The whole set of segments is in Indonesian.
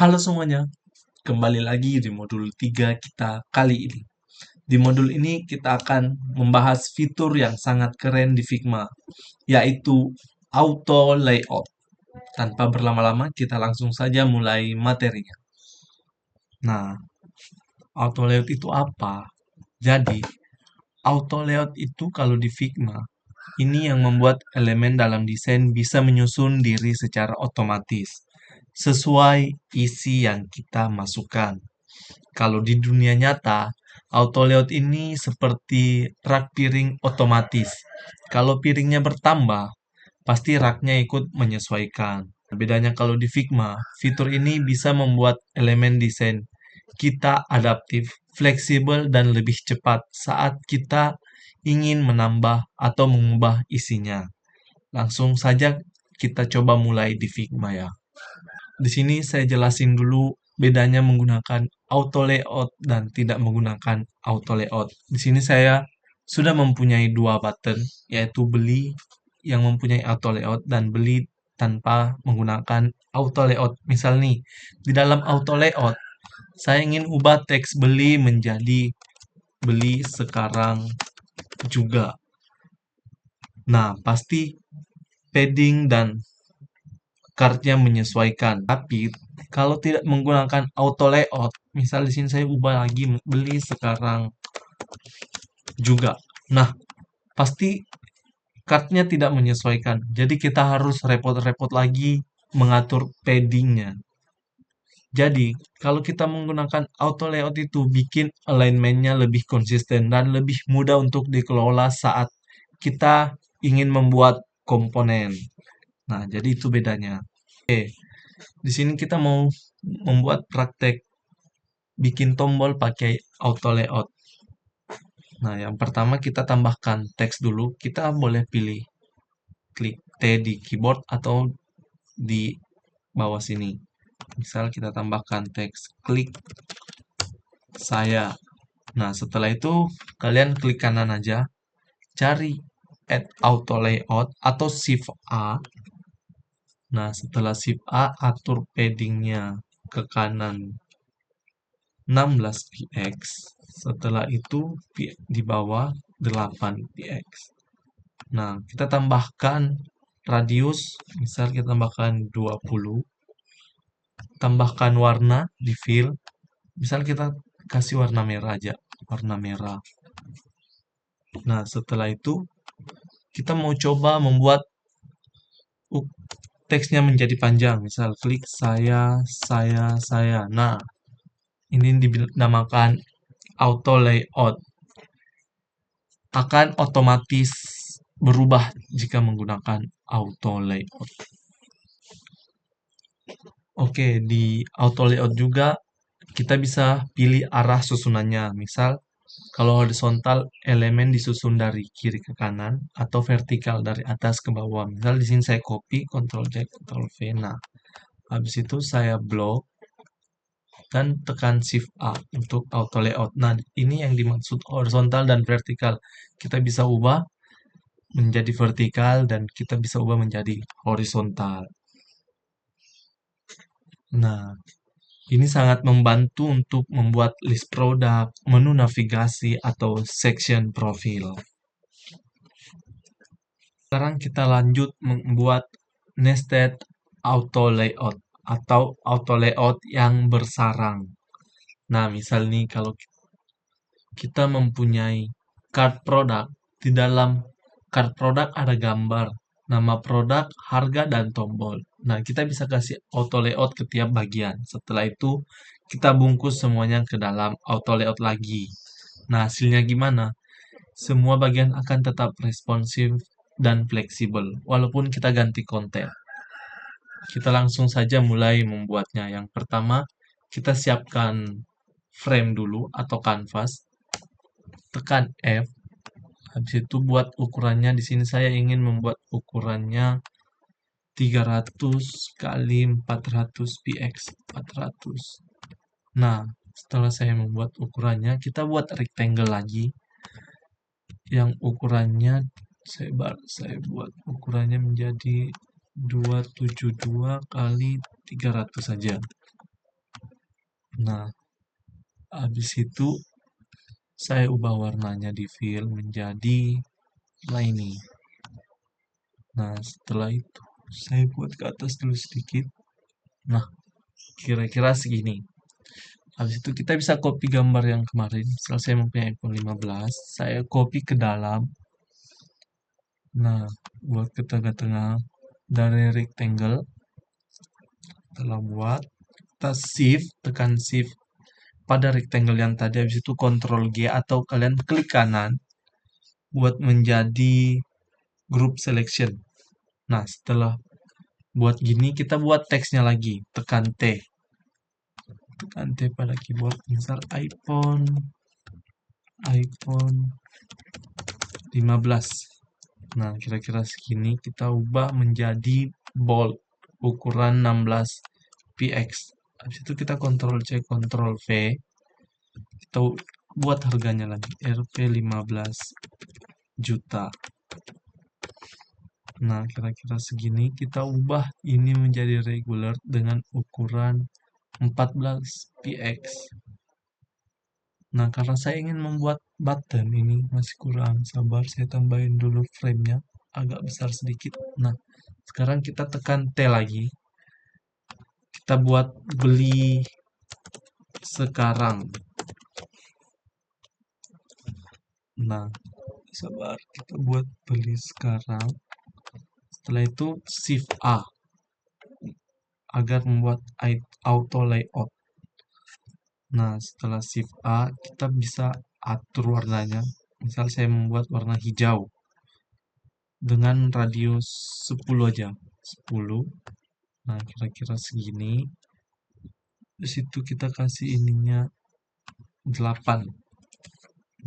Halo semuanya, kembali lagi di modul 3 kita kali ini. Di modul ini kita akan membahas fitur yang sangat keren di Figma, yaitu Auto Layout. Tanpa berlama-lama, kita langsung saja mulai materinya. Nah, Auto Layout itu apa? Jadi, Auto Layout itu kalau di Figma, ini yang membuat elemen dalam desain bisa menyusun diri secara otomatis, sesuai isi yang kita masukkan. Kalau di dunia nyata, auto layout ini seperti rak piring otomatis. Kalau piringnya bertambah, pasti raknya ikut menyesuaikan. Bedanya kalau di Figma, fitur ini bisa membuat elemen desain kita adaptif, fleksibel, dan lebih cepat saat kita ingin menambah atau mengubah isinya. Langsung saja kita coba mulai di Figma ya. Di sini saya jelasin dulu bedanya menggunakan auto layout dan tidak menggunakan auto layout. Di sini saya sudah mempunyai dua button, yaitu beli yang mempunyai auto layout dan beli tanpa menggunakan auto layout. Misal nih, di dalam auto layout, saya ingin ubah teks beli menjadi beli sekarang juga. Nah, pasti padding dan card-nya menyesuaikan. Tapi kalau tidak menggunakan auto layout, misal di sini saya ubah lagi beli sekarang juga. Nah, pasti card-nya tidak menyesuaikan. Jadi kita harus repot-repot lagi mengatur padding-nya. Jadi, kalau kita menggunakan auto layout itu bikin alignment-nya lebih konsisten dan lebih mudah untuk dikelola saat kita ingin membuat komponen. Nah, jadi itu bedanya. Oke, di sini kita mau membuat praktek bikin tombol pakai auto layout. Nah, yang pertama kita tambahkan teks dulu. Kita boleh pilih klik T di keyboard atau di bawah sini. Misal kita tambahkan teks klik saya. Nah, setelah itu kalian klik kanan aja, cari add auto layout atau shift A. Nah, setelah shift A atur paddingnya ke kanan 16 px. Setelah itu di bawah 8 px. Nah, kita tambahkan radius, misal kita tambahkan 20. Tambahkan warna di fill, misal kita kasih warna merah aja, warna merah. Nah, setelah itu kita mau coba membuat teksnya menjadi panjang, misal klik saya. Nah, ini dinamakan auto layout, akan otomatis berubah jika menggunakan auto layout. Oke, di auto layout juga kita bisa pilih arah susunannya. Misal, kalau horizontal elemen disusun dari kiri ke kanan atau vertikal dari atas ke bawah. Misal di sini saya copy, Ctrl C, Ctrl V. Nah, habis itu saya blok dan tekan Shift A untuk auto layout. Nah, ini yang dimaksud horizontal dan vertikal. Kita bisa ubah menjadi vertikal dan kita bisa ubah menjadi horizontal. Nah, ini sangat membantu untuk membuat list produk, menu navigasi, atau section profil. Sekarang kita lanjut membuat nested auto layout atau auto layout yang bersarang. Nah, misal nih kalau kita mempunyai card produk, di dalam card produk ada gambar, nama produk, harga, dan tombol. Nah, kita bisa kasih auto layout ke tiap bagian. Setelah itu, kita bungkus semuanya ke dalam auto layout lagi. Nah, hasilnya gimana? Semua bagian akan tetap responsif dan fleksibel, walaupun kita ganti konten. Kita langsung saja mulai membuatnya. Yang pertama, kita siapkan frame dulu atau canvas. Tekan F. Habis itu buat ukurannya. Di sini saya ingin membuat ukurannya 300 kali 400 px 400. Nah, setelah saya membuat ukurannya, kita buat rectangle lagi yang ukurannya saya buat ukurannya menjadi 272 kali 300 saja. Nah, habis itu saya ubah warnanya di fill menjadi warna ini. Nah, setelah itu saya buat ke atas dulu sedikit. Nah, kira-kira segini. Habis itu kita bisa copy gambar yang kemarin. Misal saya mempunyai iPhone 15, saya copy ke dalam. Nah, buat ke tengah-tengah dari rectangle. Setelah buat, kita shift, tekan shift pada rectangle yang tadi. Habis itu Ctrl G atau kalian klik kanan buat menjadi group selection. Nah, setelah buat gini, kita buat teksnya lagi. Tekan T. Tekan T pada keyboard. Misal iPhone 15. Nah, kira-kira segini kita ubah menjadi bold. Ukuran 16 px. Habis itu kita Ctrl C, Ctrl V. Kita buat harganya lagi. Rp 15 juta. Nah, kira-kira segini kita ubah ini menjadi regular dengan ukuran 14 px. Nah, karena saya ingin membuat button ini masih kurang sabar, saya tambahin dulu frame-nya agak besar sedikit. Nah, sekarang kita tekan T lagi. Kita buat beli sekarang. Nah, sabar, kita buat beli sekarang. Setelah itu Shift A agar membuat auto layout. Nah, setelah Shift A, kita bisa atur warnanya. Misal saya membuat warna hijau dengan radius 10 aja. 10. Nah, kira-kira segini. Di situ kita kasih ininya 8.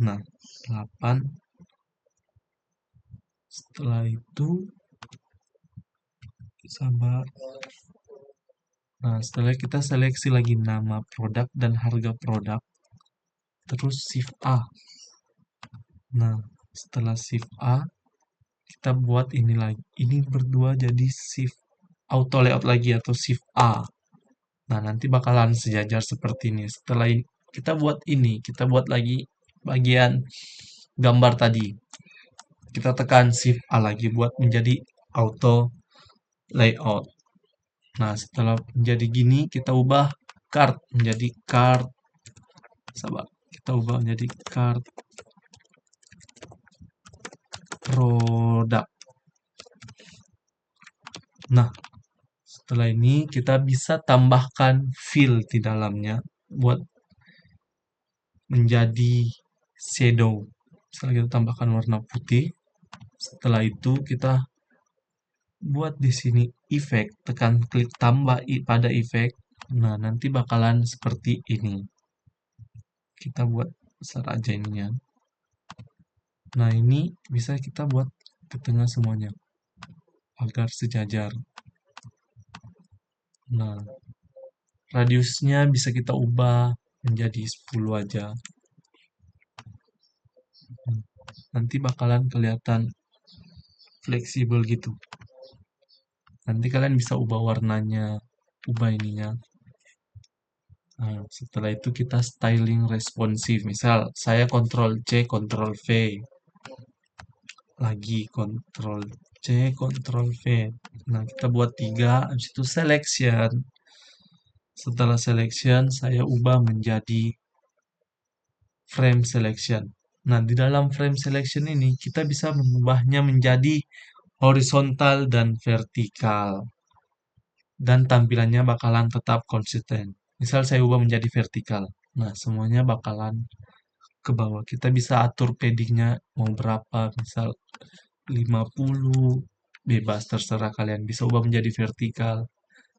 Nah, 8. Setelah itu, sabar. Nah, setelah kita seleksi lagi nama produk dan harga produk. Terus Shift A. Nah, setelah Shift A, kita buat ini lagi. Ini berdua jadi Shift auto layout lagi atau Shift A. Nah, nanti bakalan sejajar seperti ini. Setelah kita buat ini, kita buat lagi bagian gambar tadi. Kita tekan Shift A lagi buat menjadi auto layout. Nah, setelah menjadi gini, kita ubah card menjadi card. Sabar, kita ubah menjadi card produk. Nah, setelah ini kita bisa tambahkan fill di dalamnya buat menjadi shadow. Setelah kita tambahkan warna putih, setelah itu kita buat di sini efek, tekan klik tambah pada efek. Nah, nanti bakalan seperti ini. Kita buat besar aja ininya. Nah, ini bisa kita buat ke tengah semuanya agar sejajar. Nah, radiusnya bisa kita ubah menjadi 10 aja. Nanti bakalan kelihatan fleksibel gitu. Nanti kalian bisa ubah warnanya, ubah ininya. Nah, setelah itu kita styling responsif. Misal saya Ctrl C, Ctrl V. Lagi Ctrl C, Ctrl V. Nah, kita buat 3, habis itu selection. Setelah selection, saya ubah menjadi frame selection. Nah, di dalam frame selection ini, kita bisa mengubahnya menjadi horizontal dan vertikal. Dan tampilannya bakalan tetap konsisten. Misal saya ubah menjadi vertikal. Nah, semuanya bakalan ke bawah. Kita bisa atur paddingnya mau berapa. Misal 50, bebas terserah kalian. Bisa ubah menjadi vertikal.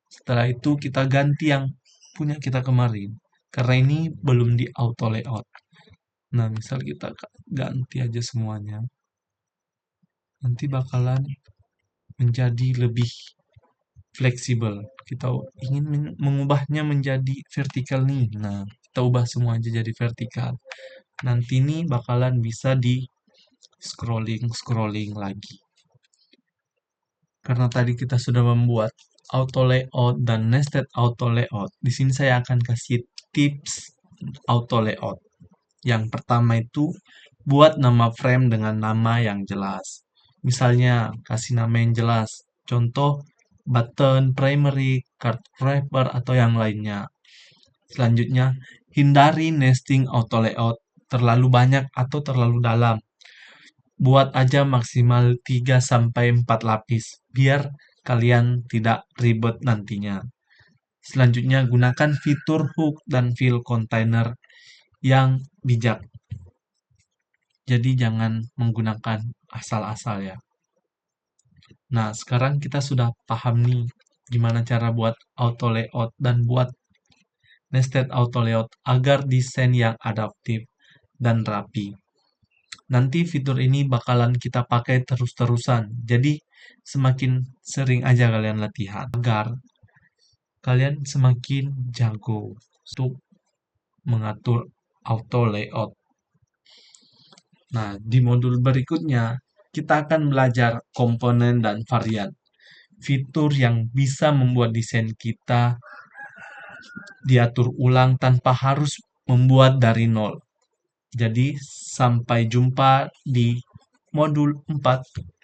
Setelah itu kita ganti yang punya kita kemarin. Karena ini belum di auto layout. Nah, misal kita ganti aja semuanya. Nanti bakalan menjadi lebih fleksibel. Kita ingin mengubahnya menjadi vertikal nih. Nah, kita ubah semua aja jadi vertikal. Nanti ini bakalan bisa di scrolling lagi. Karena tadi kita sudah membuat auto layout dan nested auto layout. Di sini saya akan kasih tips auto layout. Yang pertama itu buat nama frame dengan nama yang jelas. Misalnya kasih nama yang jelas. Contoh button primary, card wrapper atau yang lainnya. Selanjutnya, hindari nesting auto layout terlalu banyak atau terlalu dalam. Buat aja maksimal 3-4 lapis biar kalian tidak ribet nantinya. Selanjutnya, gunakan fitur hook dan fill container yang bijak. Jadi jangan menggunakan asal-asal ya. Nah, sekarang kita sudah paham nih gimana cara buat auto layout dan buat nested auto layout agar desain yang adaptif dan rapi. Nanti fitur ini bakalan kita pakai terus-terusan. Jadi semakin sering aja kalian latihan agar kalian semakin jago untuk mengatur auto layout. Nah, di modul berikutnya kita akan belajar komponen dan varian. Fitur yang bisa membuat desain kita diatur ulang tanpa harus membuat dari nol. Jadi, sampai jumpa di modul 4.